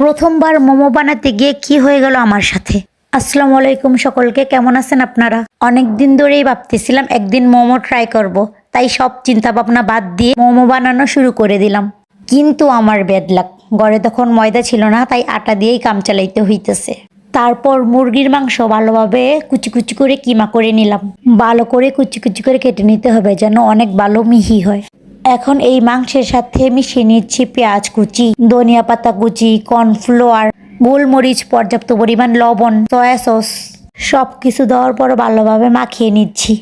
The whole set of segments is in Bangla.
প্রথমবার মোমো বানাতে গিয়ে কি হয়ে গেল আমার সাথে। আসসালামু আলাইকুম সকলকে, কেমন আছেন আপনারা? অনেক দিন ধরেই ভাবতেছিলাম একদিন মোমো ট্রাই করব, তাই সব চিন্তা ভাবনা বাদ দিয়ে মোমো বানানো শুরু করে দিলাম। কিন্তু আমার ব্যাড লাক, ঘরে তখন ময়দা ছিল না, তাই আটা দিয়েই কাম চালাইতে হইতেছে। তারপর মুরগির মাংস ভালোভাবে কুচি কুচি করে কিমা করে নিলাম। ভালো করে কুচি কুচি করে কেটে নিতে হবে যেন অনেক ভালো মিহি হয়। এখন এই মাংসের সাথে মিশিয়ে নিচ্ছি পেঁয়াজ কুচি, ধনিয়া পাতা কুচি, কর্নফ্লাওয়ার, গোলমরিচ, পর্যাপ্ত পরিমাণ লবণ, সয়া সস সব কিছু দেওয়ার পর ভালোভাবে মাখিয়ে নিচ্ছি।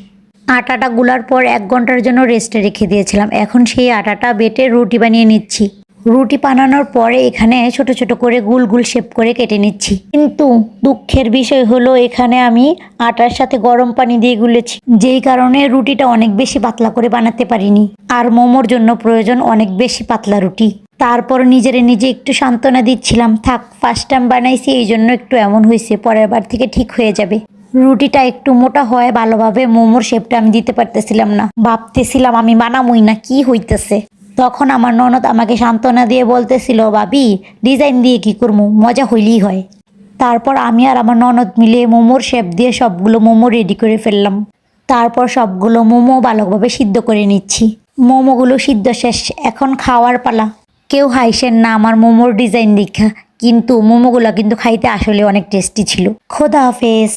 আটাটা গুলার পর 1 ঘন্টার জন্য রেস্টে রেখে দিয়েছিলাম। এখন সেই আটাটা বেটে রুটি বানিয়ে নিচ্ছি। রুটি বানানোর পরে এখানে ছোট ছোট করে গোল গোল শেপ করে কেটে নিচ্ছি। কিন্তু দুঃখের বিষয় হলো এখানে আমি আটার সাথে গরম পানি দিয়ে গুলেছি, যেই কারণে রুটিটা অনেক বেশি পাতলা করে বানাতে পারিনি। আর মোমোর জন্য প্রয়োজন অনেক বেশি পাতলা রুটি। তারপর নিজে একটু সান্ত্বনা দিচ্ছিলাম, থাক ফার্স্ট টাইম বানাইছি এই জন্য একটু এমন হয়েছে, পরের বার থেকে ঠিক হয়ে যাবে। রুটিটা একটু মোটা হয় ভালোভাবে মোমোর শেপটা আমি দিতে পারতেছিলাম না। ভাবতেছিলাম আমি বানামই না, কি হইতেছে। তখন আমার ননদ আমাকে সান্ত্বনা দিয়ে বলতেছিল, ভাবি ডিজাইন দিয়ে কি করবো, মজা হইলেই হয়। তারপর আমি আর আমার ননদ মিলে মোমোর শেপ দিয়ে সবগুলো মোমো রেডি করে ফেললাম। তারপর সবগুলো মোমো ভালোভাবে সিদ্ধ করে নিচ্ছি। মোমোগুলো সিদ্ধ শেষ, এখন খাওয়ার পালা। কেউ হাইসেন না আমার মোমোর ডিজাইন দেখা, কিন্তু মোমোগুলো কিন্তু খাইতে আসলে অনেক টেস্টি ছিল। খোদা হাফেজ।